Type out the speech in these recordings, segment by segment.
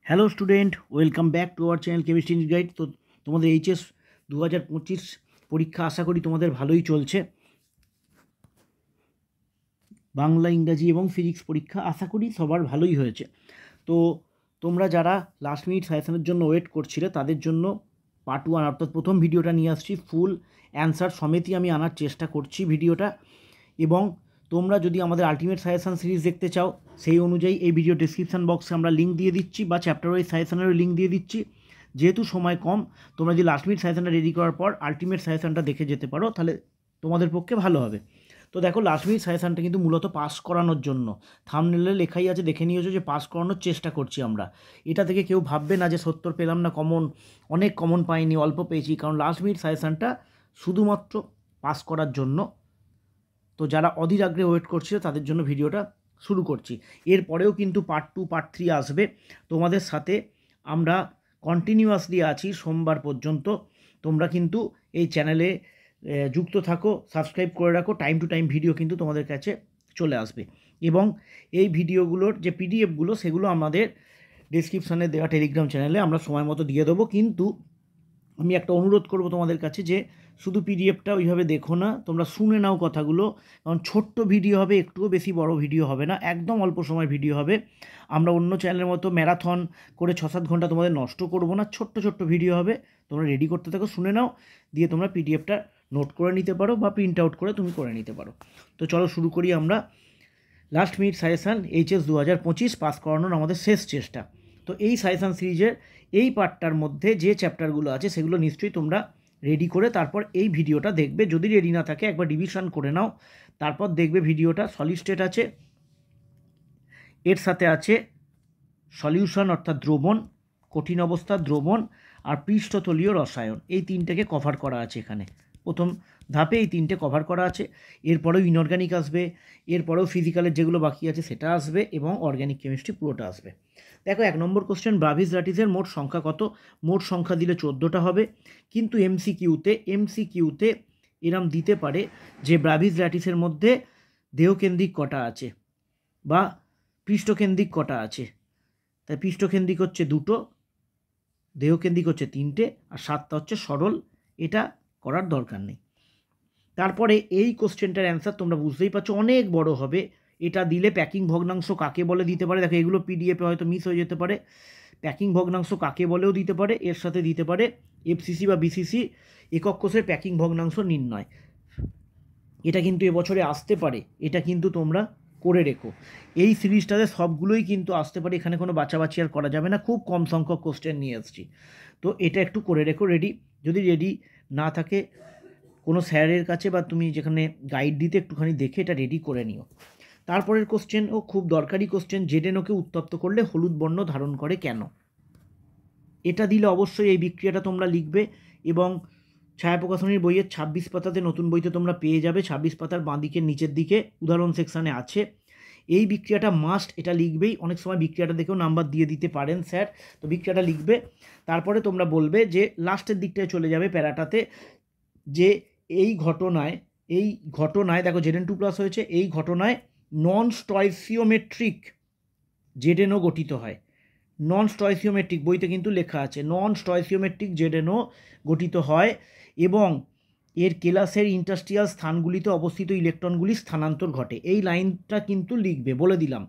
Hello student, welcome back to our channel chemistry guide. তো তোমাদের HS 2025 পরীক্ষা আশা করি তোমাদের ভালোই চলছে। বাংলা, ইংরাজি এবং ফিজিক্স পরীক্ষা আশা করি সবার ভালোই হয়েছে। তো তোমরা যারা লাস্ট মিনিট সাজেশনের জন্য ওয়েট করছিলে তাদের জন্য পার্ট 1 অর্থাৎ প্রথম ভিডিওটা নিয়ে আসছি। ফুল অ্যান্সার সমেতই আমি আনার চেষ্টা করছি ভিডিওটা। এবং তোমরা যদি আমাদের আলটিমেট সাজেশন সিরিজ দেখতে চাও সেই অনুযায়ী এই ভিডিও ডেসক্রিপশন বক্সে আমরা লিঙ্ক দিয়ে দিচ্ছি বা চ্যাপ্টার ওয়াইজ সাজেশনেরও লিঙ্ক দিয়ে দিচ্ছি। যেহেতু সময় কম, তোমরা যদি লাস্ট মিনিট সাজেশনটা রেডি করার পর আলটিমেট সাজেশনটা দেখে যেতে পারো, তাহলে তোমাদের পক্ষে ভালো হবে। তো দেখো, লাস্ট মিনিট সাজেশনটা কিন্তু মূলত পাস করানোর জন্য, থাম্বনেলে লেখাই আছে, দেখে নিয়েছো যে পাস করানোর চেষ্টা করছি আমরা। এটা থেকে কেউ ভাববে না যে 70 পেলাম না, কমন অনেক কমন পাইনি, অল্প পেয়েছি, কারণ লাস্ট মিনিট সাজেশনটা শুধুমাত্র পাস করার জন্য। তো যারা অধীর আগ্রহে ওয়েট করছিল তাদের জন্য ভিডিওটা শুরু করছি। এরপরেও কিন্তু পার্ট 2 পার্ট 3 আসবে। তোমাদের সাথে আমরা কন্টিনিউয়াসলি আছি সোমবার পর্যন্ত। তোমরা কিন্তু এই চ্যানেলে যুক্ত থাকো, সাবস্ক্রাইব করে রাখো, টাইম টু টাইম ভিডিও কিন্তু তোমাদের কাছে চলে আসবে। এবং এই ভিডিওগুলোর যে পিডিএফগুলো সেগুলো আমাদের ডিসক্রিপশানে দেওয়া টেলিগ্রাম চ্যানেলে আমরা সময় মতো দিয়ে দেবো। কিন্তু আমি একটা অনুরোধ করব তোমাদের কাছে যে শুধু পিডিএফটা ওইভাবে দেখো না, তোমরা শুনে নাও কথাগুলো, কারণ ছোট্ট ভিডিও হবে, একটুও বেশি বড় ভিডিও হবে না, একদম অল্প সময় ভিডিও হবে। আমরা অন্য চ্যানেলের মতো ম্যারাথন করে 6-7 ঘন্টা তোমাদের নষ্ট করব না, ছোট্ট ছোট্ট ভিডিও হবে। তোমরা রেডি করতে থাকো, শুনে নাও, দিয়ে তোমরা পিডিএফটা নোট করে নিতে পারো বা প্রিন্ট আউট করে তুমি করে নিতে পারো। তো চলো শুরু করি আমরা last minute suggestion HS 2025 pass করানোর আমাদের শেষ চেষ্টা। তো এই সাজেশান সিরিজের এই পার্টটার মধ্যে যে চ্যাপ্টারগুলো আছে সেগুলো নিশ্চয়ই তোমরা রেডি করে তারপর এই ভিডিওটা দেখবে। যদি রেডি না থাকে একবার রিভিশন করে নাও, তারপর দেখবে ভিডিওটা। সলিড স্টেট আছে, এর সাথে আছে সলিউশন অর্থাৎ দ্রবণ, কঠিন অবস্থা দ্রবণ, আর পৃষ্ঠতলীয় রসায়ন, এই তিনটেকে কভার করা আছে এখানে। প্রথম ধাপে এই তিনটে কভার করা আছে। এরপরেও ইনঅর্গ্যানিক আসবে, এরপরেও ফিজিক্যালের যেগুলো বাকি আছে সেটা আসবে, এবং অর্গ্যানিক কেমিস্ট্রি পুরোটা আসবে। দেখো, 1 নম্বর কোশ্চেন, ব্রাভিস ল্যাটিসের মোট সংখ্যা কত? মোট সংখ্যা দিলে 14টা হবে, কিন্তু এমসিকিউতে এরম দিতে পারে যে ব্রাভিস ল্যাটিসের মধ্যে দেহকেন্দ্রিক কটা আছে বা পৃষ্ঠকেন্দ্রিক কটা আছে। তাই পৃষ্ঠকেন্দ্রিক হচ্ছে 2টো, দেহকেন্দ্রিক হচ্ছে 3টে, আর 7টা হচ্ছে সরল। এটা করার দরকার নেই। তারপরে এই কোশ্চেনটার অ্যান্সার তোমরা বুঝতেই পারছো অনেক বড় হবে। এটা দিলে প্যাকিং ভগ্নাংশ কাকে বলে দিতে পারে। দেখো, এগুলো পিডিএফে হয়তো মিস হয়ে যেতে পারে। প্যাকিং ভগ্নাংশ কাকে বলেও দিতে পারে, এর সাথে দিতে পারে এফসিসি বা বিসিসি একক কোষের প্যাকিং ভগ্নাংশ নির্ণয়। এটা কিন্তু এবছরে আসতে পারে, এটা কিন্তু তোমরা করে রেখো। এই সিরিজটাতে সবগুলোই কিন্তু আসতে পারে, এখানে কোনো বাছাবাছি আর করা যাবে না, খুব কম সংখ্যক কোশ্চেন নিয়ে এসেছি। তো এটা একটু করে রেখো রেডি। যদি রেডি না থাকে কোনো স্যারের কাছে বা তুমি যেখানে গাইড দিতে একটুখানি দেখে এটা রেডি করে নিও। তারপরের কোশ্চেন, ও খুব দরকারি কোশ্চেন, জেডেনওকে উত্তপ্ত করলে হলুদ বর্ণ ধারণ করে কেন? এটা দিলে অবশ্যই এই বিক্রিয়াটা তোমরা লিখবে, এবং ছায়া প্রকাশনীর বইয়ের 26 পাতাতে, নতুন বইতে তোমরা পেয়ে যাবে 26 পাতার বাঁদিকের নিচের দিকে উদাহরণ সেকশানে আছে। এই বিক্রিয়াটা মাস্ট, এটা লিখবেই। অনেক সময় বিক্রিয়াটা দেখেও নাম্বার দিয়ে দিতে পারেন স্যার, তো বিক্রিয়াটা লিখবে। তারপরে তোমরা বলবে যে লাস্টের দিকটায় চলে যাবে প্যারাটাতে, যে এই ঘটনায় দেখো Zn2+ হয়েছে, এই ঘটনায় নন স্টয়সিওমেট্রিক জেডেনও গঠিত হয়। নন স্টয়সিওমেট্রিক বইতে কিন্তু লেখা আছে, নন স্টয়সিওমেট্রিক জেডেনও গঠিত হয়, এবং এর কেলাসের ইন্টারস্টিয়াল স্থানগুলিতে অবস্থিত ইলেকট্রনগুলি স্থানান্তর ঘটে। এই লাইনটা কিন্তু লিখবে, বলে দিলাম।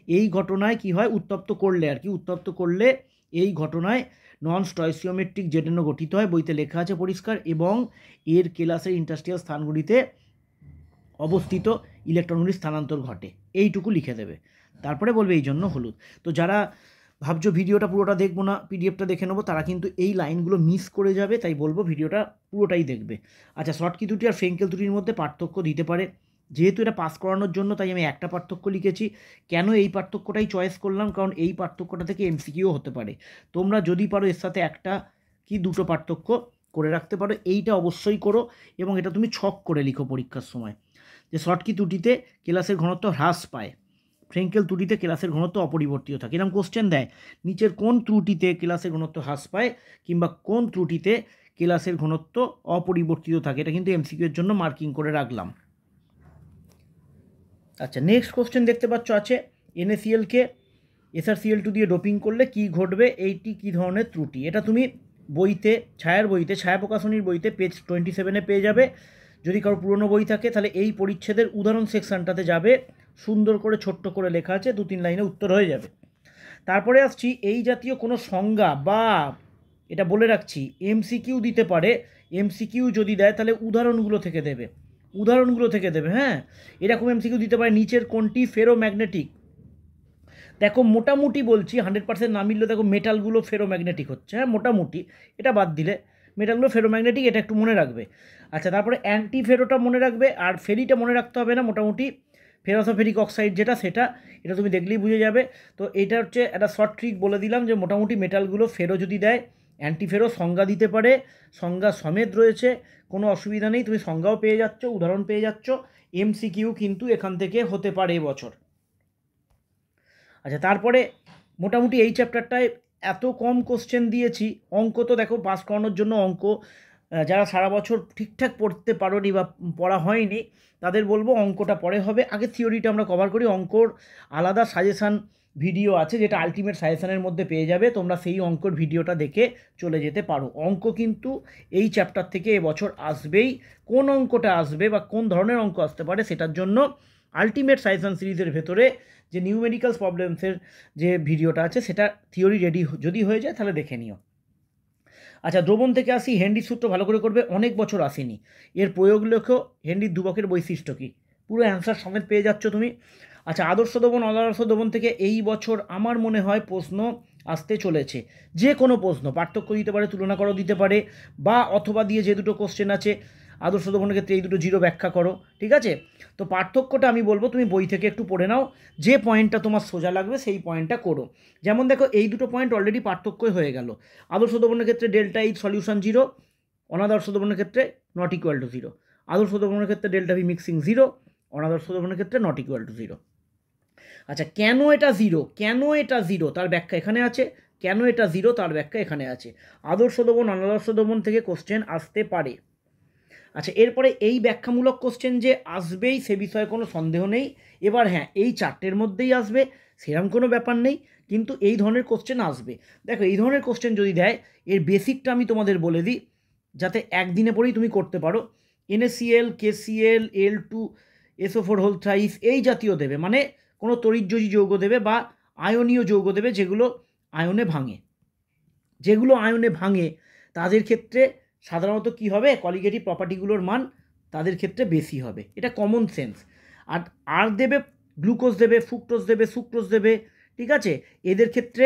এই ঘটনায় কি হয়, উত্তপ্ত করলে আর কি, উত্তপ্ত করলে এই ঘটনায় নন স্টয়সিওমেট্রিক জেডেনও গঠিত হয়, বইতে লেখা আছে পরিষ্কার, এবং এর কেলাসের ইন্টারস্টিয়াল স্থানগুলিতে অবস্থিত ইলেকট্রনগুলি স্থানান্তর ঘটে, এইটুকু লিখে দেবে। তারপরে বলবে এই জন্য হলুদ। তো যারা ভাবছো ভিডিওটা পুরোটা দেখবো না, পিডিএফটা দেখে নেবো, তারা কিন্তু এই লাইনগুলো মিস করে যাবে, তাই বলবো ভিডিওটা পুরোটাই দেখবে। আচ্ছা, শর্টকি ত্রুটি আর ফ্রেঙ্কেল ত্রুটির মধ্যে পার্থক্য দিতে পারে। যেহেতু এটা পাস করানোর জন্য তাই আমি একটা পার্থক্য লিখেছি। কেন এই পার্থক্যটাই চয়েস করলাম, কারণ এই পার্থক্যটা থেকে এমসিকিউ হতে পারে। তোমরা যদি পারো এর সাথে একটা কি দুটো পার্থক্য করে রাখতে পারো, এইটা অবশ্যই করো, এবং এটা তুমি ছক করে লিখো পরীক্ষার সময়, যে শর্টকি ত্রুটিতে কেলাসের ঘনত্ব হ্রাস পায়, ফ্রেঙ্কেল ত্রুটিতে কেলাসের ঘনত্ব অপরিবর্তিত থাকে। এরকম কোশ্চেন দেয়, নিচের কোন ত্রুটিতে কেলাসের ঘনত্ব হ্রাস পায়, কিংবা কোন ত্রুটিতে কেলাসের ঘনত্ব অপরিবর্তিত থাকে। এটা কিন্তু এমসিকিউ এর জন্য মার্কিং করে রাখলাম। আচ্ছা, নেক্সট কোশ্চেন দেখতে পাচ্ছ আছে NaCl কে SrCl2 দিয়ে ডোপিং করলে কি ঘটবে, এইটি কী ধরনের ত্রুটি, এটা তুমি বইতে, ছায়ার বইতে, ছায়া প্রকাশনীর বইতে পেজ 27 পেয়ে যাবে। যদি কারো পুরনো বই থাকে তাহলে এই পরিচ্ছেদের উদাহরণ সেকশানটাতে যাবে, সুন্দর করে ছোট্ট করে লেখা আছে, 2-3 লাইনে উত্তর হয়ে যাবে। তারপরে আসছি, এই জাতীয় কোনো সংজ্ঞা বা, এটা বলে রাখছি, MCQ দিতে পারে। MCQ যদি দেয় তাহলে উদাহরণগুলো থেকে দেবে, হ্যাঁ। এরকম MCQ দিতে পারে, নিচের কোনটি ফেরোম্যাগনেটিক। দেখো মোটামুটি বলছি, 100% না মিললে দেখো মেটালগুলো ফেরোম্যাগনেটিক হচ্ছে, হ্যাঁ মোটামুটি, এটা বাদ দিলে মেটালগুলো ফেরোম্যাগনেটিক, এটা একটু মনে রাখবে। আচ্ছা, তারপরে অ্যান্টি ফেরোটা মনে রাখবে, আর ফেরিটা মনে রাখতে হবে না, মোটামুটি ফেরাসোফেরিক অক্সাইড যেটা, সেটা, এটা তুমি দেখলেই বুঝে যাবে। তো এটা হচ্ছে একটা শর্ট ট্রিক বলে দিলাম, যে মোটামুটি মেটালগুলো ফেরো যদি দেয়, অ্যান্টিফেরো সংজ্ঞা দিতে পারে, সংজ্ঞা সমেত রয়েছে, কোনো অসুবিধা নেই, তুমি সংজ্ঞাও পেয়ে যাচ্ছ, উদাহরণ পেয়ে যাচ্ছ। MCQ কিন্তু এখান থেকে হতে পারে এবছর। আচ্ছা, তারপরে মোটামুটি এই চ্যাপ্টারটায় এত কম কোশ্চেন দিয়েছি। অঙ্ক তো দেখো, পাস করানোর জন্য অঙ্ক, যারা সারা বছর ঠিকঠাক পড়তে পারোনি বা পড়া হয়নি তাদের বলবো অঙ্কটা পরে হবে, আগে থিওরিটা আমরা কভার করি। অঙ্কর আলাদা সাজেশান ভিডিও আছে, যেটা আলটিমেট সাজেশানের মধ্যে পেয়ে যাবে, তোমরা সেই অঙ্কর ভিডিওটা দেখে চলে যেতে পারো। অঙ্ক কিন্তু এই চ্যাপ্টার থেকে এবছর আসবেই। কোন অঙ্কটা আসবে বা কোন ধরনের অঙ্ক আসতে পারে সেটার জন্য আলটিমেট সাজেশান সিরিজের ভেতরে যে নিউমেরিক্যালস প্রবলেমসের যে ভিডিওটা আছে, সেটা থিওরি রেডি যদি হয়ে যায় তাহলে দেখে নিও। আচ্ছা, দ্রবণ থেকে আসি, হেনরির সূত্র ভালো করে করবে, অনেক বছর আসেনি। এর প্রয়োগ লেখো, হেনরির ধ্রুবকের বৈশিষ্ট্য কী, পুরো অ্যান্সার সমেত পেয়ে যাচ্ছ তুমি। আচ্ছা, আদর্শ দ্রবণ অনাদর্শ দ্রবণ থেকে এই বছর আমার মনে হয় প্রশ্ন আসতে চলেছে, যে কোনো প্রশ্ন, পার্থক্য দিতে পারে, তুলনা করো দিতে পারে, বা অথবা দিয়ে যে দুটো কোশ্চেন আছে, আদর্শ দ্রবণের ক্ষেত্রে এই দুটো জিরো ব্যাখ্যা করো, ঠিক আছে। তো পার্থক্যটা আমি বলবো তুমি বই থেকে একটু পড়ে নাও, যে পয়েন্টটা তোমার সোজা লাগবে সেই পয়েন্টটা করো। যেমন দেখো, এই দুটো পয়েন্ট অলরেডি পার্থক্যই হয়ে গেল। আদর্শ দ্রবণের ক্ষেত্রে ডেল্টা এইচ সলিউশন 0, অনাদর্শ দ্রবণের ক্ষেত্রে নট ইকুয়াল টু 0। আদর্শ দ্রবণের ক্ষেত্রে ডেল্টা ভি মিক্সিং 0, অনাদর্শ দ্রবণের ক্ষেত্রে নট ইকুয়াল টু 0। আচ্ছা, কেন এটা 0 তার ব্যাখ্যা এখানে আছে, কেন এটা 0 তার ব্যাখ্যা এখানে আছে। আদর্শ দ্রবণ অনাদর্শ দ্রবণ থেকে কোশ্চেন আসতে পারে। আচ্ছা, এরপরে এই ব্যাখ্যামূলক কোশ্চেন যে আসবেই সে বিষয়ে কোনো সন্দেহ নেই। এবার হ্যাঁ, এই চারটের মধ্যেই আসবে সেরকম কোনো ব্যাপার নেই, কিন্তু এই ধরনের কোশ্চেন আসবে। দেখো, এই ধরনের কোশ্চেন যদি দেয়, এর বেসিকটা আমি তোমাদের বলে দিই, যাতে একদিনে পরেই তুমি করতে পারো। NaCl, KCl, Al2SO4 এই জাতীয় দেবে, মানে কোনো তড়িৎযোজী যৌগ দেবে বা আয়নীয় যৌগ দেবে, যেগুলো আয়নে ভাঙে তাদের ক্ষেত্রে সাধারণত কি হবে, কলিগেটিভ প্রপার্টিগুলোর মান তাদের ক্ষেত্রে বেশি হবে, এটা কমন সেন্স। আর দেবে, গ্লুকোজ দেবে, ফ্রুক্টোজ দেবে, সুক্রোজ দেবে, ঠিক আছে। এদের ক্ষেত্রে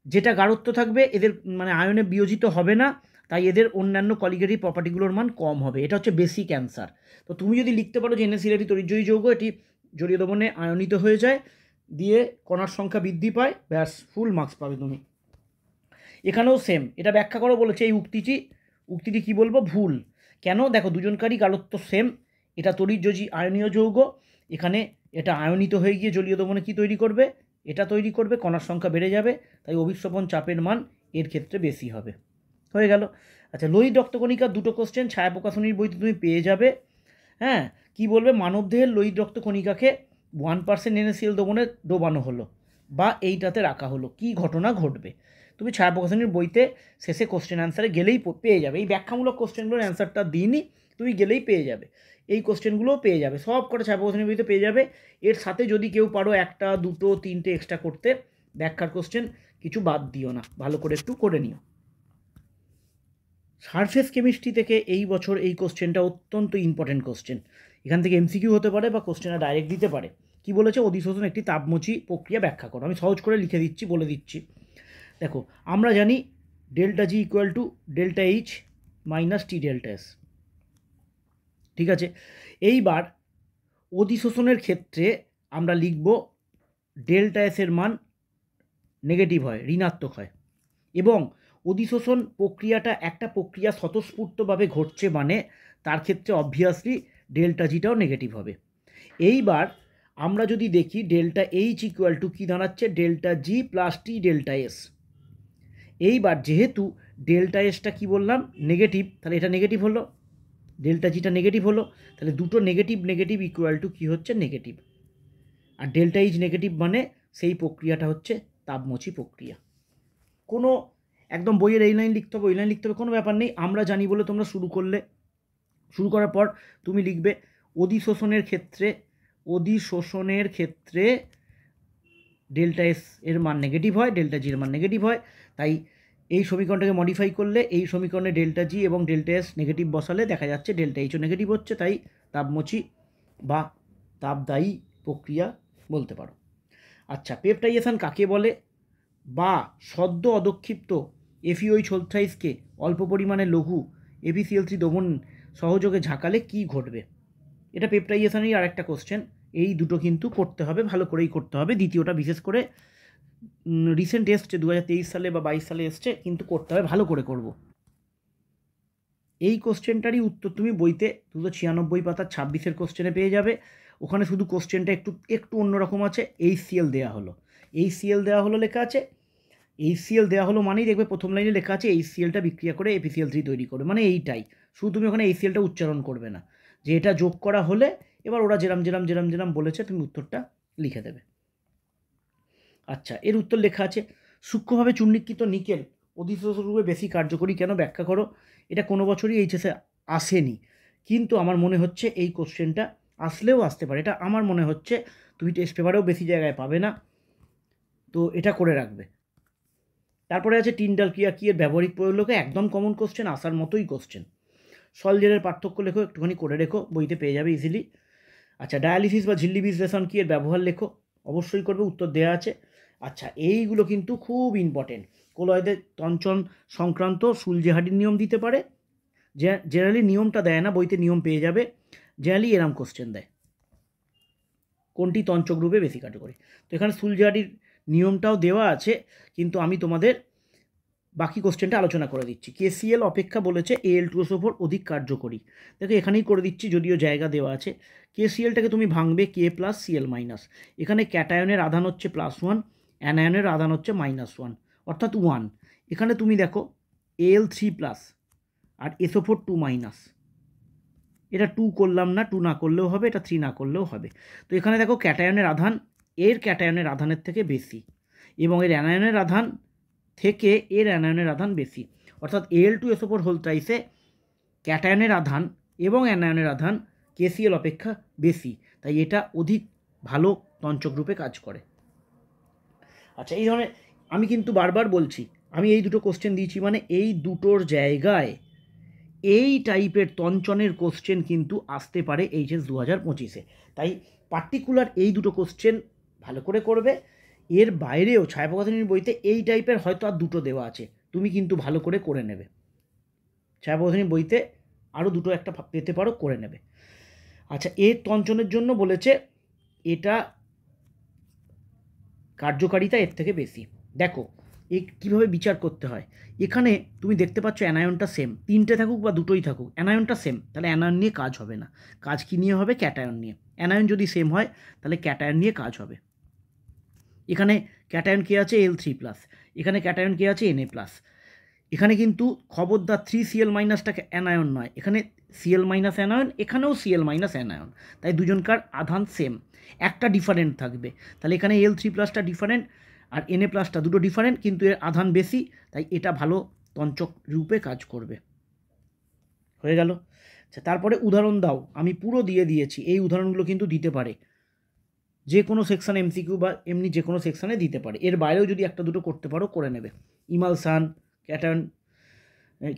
যেটা গাঢ়ত্ব থাকবে, এদের মানে আয়নে বিয়োজিত হবে না, তাই এদের অন্যান্য কলিগেটিভ প্রপার্টিগুলোর মান কম হবে, এটা হচ্ছে বেসিক অ্যান্সার। তো তুমি যদি লিখতে পারো যে NaCl এটি তড়িৎযোজী যৌগ, এটি জলীয় দ্রবণে আয়নিত হয়ে যায়, দিয়ে কণার সংখ্যা বৃদ্ধি পায়, ব্যাস ফুল মার্কস পাবে তুমি। এখানেও সেম, এটা ব্যাখ্যা করো বলেছে, এই উক্তিটি কি বলবো, ভুল। কেন, দেখো দুজনকারই গাঢ়ত্ব সেম, এটা তড়িৎযোজী আয়নীয় যৌগ, এখানে এটা আয়নিত হয়ে গিয়ে জলীয় দ্রবণে কী তৈরি করবে, এটা তৈরি করবে, কণার সংখ্যা বেড়ে যাবে, তাই অভিস্রবণ চাপের মান এর ক্ষেত্রে বেশি হবে। হয়ে গেল। আচ্ছা, লোহিত রক্তকণিকার দুটো কোশ্চেন ছায়া প্রকাশনীর বইতে তুমি পেয়ে যাবে। হ্যাঁ, কি বলবে, মানবদেহের লোহিত রক্তকণিকাকে 1% NaCl দ্রবণে ডোবানো হলো বা এইটাতে রাখা হলো, কি ঘটনা ঘটবে। তুমি ছায়া প্রকাশনীর বইতে শেষে কোশ্চেন অ্যান্সারে গেলেই পেয়ে যাবে। এই ব্যাখ্যামূলক কোশ্চেনগুলোর অ্যান্সারটা দিইনি, তুমি গেলেই পেয়ে যাবে। এই কোশ্চেনগুলোও পেয়ে যাবে, সব কটা ছায়া প্রকাশনীর বইতে পেয়ে যাবে। এর সাথে যদি কেউ পারো 1, 2, 3 এক্সট্রা করতে, ব্যাখ্যার কোশ্চেন কিছু বাদ দিও না, ভালো করে একটু করে নিও। সারফেস কেমিস্ট্রি থেকে এই বছর এই কোশ্চেনটা অত্যন্ত ইম্পর্টেন্ট কোশ্চেন। এখান থেকে MCQ হতে পারে বা কোশ্চেনটা ডাইরেক্ট দিতে পারে। কি বলেছে, অধিশোষণ একটি তাপমোচী প্রক্রিয়া ব্যাখ্যা করো। আমি সহজ করে লিখে দিচ্ছি, বলে দিচ্ছি। দেখো, আমরা জানি ΔG equal to ΔH minus T∆S, ঠিক আছে। এইবার অধিশোষণের ক্ষেত্রে আমরা লিখব ΔS এর মান নেগেটিভ হয়, ঋণাত্মক হয়, এবং অধিশোষণ প্রক্রিয়াটা একটা প্রক্রিয়া স্বতঃস্ফূর্তভাবে ঘটছে, মানে তার ক্ষেত্রে অবভিয়াসলি ΔGটাও নেগেটিভ হবে। এইবার আমরা যদি দেখি ΔH ইকুয়াল টু কী দাঁড়াচ্ছে, ΔG প্লাস T∆S। এইবার যেহেতু ΔSটা কি বললাম, নেগেটিভ, তাহলে এটা নেগেটিভ হলো, ΔGটা নেগেটিভ হলো, তাহলে দুটো নেগেটিভ ইকুয়াল টু কী হচ্ছে, নেগেটিভ। আর ΔH নেগেটিভ মানে সেই প্রক্রিয়াটা হচ্ছে তাপমোচী প্রক্রিয়া। কোনো একদম বইয়ের এই লাইন লিখতে হবে ওই লাইন লিখতে হবে কোনো ব্যাপার নেই, আমরা জানি বলে তোমরা শুরু করলে। শুরু করার পর তুমি লিখবে অধিশোষণের ক্ষেত্রে ডেল্টা এস এর মান নেগেটিভ হয়, ডেল্টা জি এর মান নেগেটিভ হয়। তাই এই সমীকরণটাকে মডিফাই করলে এই সমীকরণে ডেল্টা জি এবং ডেল্টা এস নেগেটিভ বসালে দেখা যাচ্ছে ডেল্টা এইচও নেগেটিভ হচ্ছে, তাই তাপমোচী বা তাপদায়ী প্রক্রিয়া বলতে পারো। আচ্ছা, পেপটাইজেশন কাকে বলে? বা সদ্য অদক্ষিপ্ত এফইওইচ হোলথ্রাইসকে অল্প পরিমাণে লঘু এপিসিএল3 দ্রবণ সহযোগে ঝাঁকালে কি ঘটবে? এটা পেপটাইজেশনেরই আর একটা কোশ্চেন। এই দুটো কিন্তু করতে হবে, ভালো করেই করতে হবে। দ্বিতীয়টা বিশেষ করে রিসেন্ট এসছে 2023 সালে বা 22 সালে এসছে, কিন্তু করতে হবে, ভালো করে করব। এই কোশ্চেনটারই উত্তর তুমি বইতে 296 পাতার 26-এর কোশ্চেনে পেয়ে যাবে। ওখানে শুধু কোশ্চেনটা একটু অন্যরকম আছে। HCl দেওয়া হলো, HCl দেওয়া হলো লেখা আছে। HCl দেওয়া হলো মানেই দেখবে প্রথম লাইনে লেখা আছে HClটা বিক্রিয়া করে এপিসিএল3 তৈরি করবে, মানে এইটাই। শুধু তুমি ওখানে HClটা উচ্চারণ করবে না, যে এটা যোগ করা হলে এবার ওরা যেরাম বলেছে তুমি উত্তরটা লিখে দেবে। আচ্ছা, এর উত্তর লেখা আছে সূক্ষ্মভাবে চূর্ণীকৃত নিকেল অধিশোষণরূপে বেশি কার্যকরী কেন? ব্যাখ্যা করো। এটা কোনো বছরই এইচএসে আসেনি, কিন্তু আমার মনে হচ্ছে এই কোশ্চেনটা আসলেও আসতে পারে। এটা আমার মনে হচ্ছে তুমি টেস্ট পেপারেও বেশি জায়গায় পাবে না, তো এটা করে রাখবে। তারপরে আছে টিন্ডাল ক্রিয়া কি এর ব্যবহারিক প্রয়োগ লেখো, একদম কমন কোশ্চেন, আসার মতোই কোশ্চেন। সলজেলের পার্থক্য লেখো, একটুখানি করে রেখো, বইতে পেয়ে যাবে ইজিলি। আচ্ছা, ডায়ালিসিস বা ঝিল্লি বিশ্লেষণ কি এর ব্যবহার লেখো, অবশ্যই করবে, উত্তর দেওয়া আছে। আচ্ছা, এইগুলো কিন্তু খুব ইম্পর্টেন্ট। কোলয়েডের তঞ্চন সংক্রান্ত সুলজেহাডির নিয়ম দিতে পারে, জেনারেলি নিয়মটা দেয় না, বইতে নিয়ম পেয়ে যাবে। জেনারেলি এরম কোশ্চেন দেয়, কোনটি তঞ্চক রূপে বেশি কার্যকরী। তো এখানে সুলজেহাডির নিয়মটাও দেওয়া আছে, কিন্তু আমি তোমাদের বাকি কোশ্চেনটা আলোচনা করে দিচ্ছি। KCl অপেক্ষা বলেছে Al2SO4 অধিক কার্যকরী। দেখো এখানেই করে দিচ্ছি, যদিও জায়গা দেওয়া আছে। KClটাকে তুমি ভাঙবে K+Cl-। এখানে ক্যাটায়নের আধান হচ্ছে +1, অ্যানায়নের আধান হচ্ছে -1, অর্থাৎ 1। এখানে তুমি দেখো Al3+ আর SO4 2-। এটা 2 করলাম না, 2 না করলেও হবে, এটা 3 না করলেও হবে। তো এখানে দেখো ক্যাটায়নের আধান এর ক্যাটায়নের আধানের থেকে বেশি, এবং এর অ্যানায়নের আধান থেকে এর অ্যানায়নের আধান বেশি, অর্থাৎ Al2SO4 হোলথ্রাইসে ক্যাটায়নের আধান এবং অ্যানায়নের আধান KCl অপেক্ষা বেশি, তাই এটা অধিক ভালো তঞ্চক রূপে কাজ করে। আচ্ছা, এই ধরনের আমি কিন্তু বারবার বলছি, আমি এই দুটো কোশ্চেন দিয়েছি মানে এই দুটোর জায়গায় এই টাইপের তঞ্চনের কোশ্চেন কিন্তু আসতে পারে HS 2025-এ। তাই পার্টিকুলার এই দুটো কোশ্চেন ভালো করে করবে। এর বাইরেও ছায়াপ্রকাশনীর বইতে এই টাইপের হয়তো আর দুটো দেওয়া আছে, তুমি কিন্তু ভালো করে নেবে। ছায়াপ্রকাশনীর বইতে আরও দুটো একটা পেতে পারো, করে নেবে। আচ্ছা, এর তঞ্চনের জন্য বলেছে এটা কার্যকারিতা এর থেকে বেশি। দেখো কীভাবে বিচার করতে হয়। এখানে তুমি দেখতে পাচ্ছ অ্যানায়নটা সেম, 3টে থাকুক বা দুটোই থাকুক, অ্যানায়নটা সেম, তাহলে অ্যানায়ন নিয়ে কাজ হবে না। কাজ কী নিয়ে হবে? ক্যাটায়ন নিয়ে। অ্যানায়ন যদি সেম হয় তাহলে ক্যাটায়ন নিয়ে কাজ হবে। এখানে ক্যাটায়ন কে আছে? Al3+, এখানে ক্যাটায়ন কে আছে? Na+। এখানে কিন্তু খবরদার 3Cl- অ্যানায়ন নয়, এখানে Cl- অ্যানায়ন, এখানেও Cl- অ্যানায়ন, তাই দুজনকার আধান সেম, একটা ডিফারেন্ট থাকবে। তাহলে এখানে Al3+টা ডিফারেন্ট আর Na+টা দুটো ডিফারেন্ট, কিন্তু এর আধান বেশি, তাই এটা ভালো তঞ্চক রূপে কাজ করবে। হয়ে গেল। আচ্ছা, তারপরে উদাহরণ দাও, আমি পুরো দিয়ে দিয়েছি, এই উদাহরণগুলো কিন্তু দিতে পারে যে কোনো সেকশানে, MCQ বা এমনি যে কোনো সেকশানে দিতে পারে। এর বাইরেও যদি একটা দুটো করতে পারো করে নেবে। ইমালসান,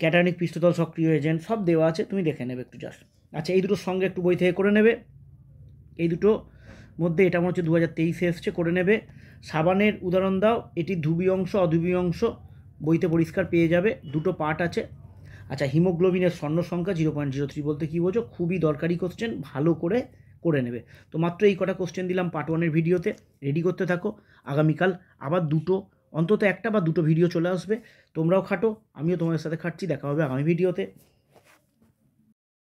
ক্যাটায়নিক পৃষ্ঠতল সক্রিয় এজেন্ট সব দেওয়া আছে, তুমি দেখে নেবে একটু জাস্ট। আচ্ছা, এই দুটোর সঙ্গে একটু বই থেকে করে নেবে। এই দুটো মধ্যে এটা মনে হচ্ছে 2023-এ এসছে, করে নেবে। সাবানের উদাহরণ দাও, এটি ধ্রুবীয় অংশ অধ্রুবীয় অংশ, বইতে পরিষ্কার পেয়ে যাবে, দুটো পার্ট আছে। আচ্ছা, হিমোগ্লোবিনের স্বর্ণ সংখ্যা 0.03 বলতে কী বোঝো? খুবই দরকারি কোশ্চেন, ভালো করে নেবে। তো মাত্র এই কটা কোশ্চেন দিলাম পার্ট 1-এর ভিডিওতে, রেডি করতে থাকো। আগামীকাল আবার অন্তত একটা বা দুটো ভিডিও চলে আসবে। তোমরাও খাটো, আমিও তোমাদের সাথে খাটছি। দেখা হবে আগামী ভিডিওতে।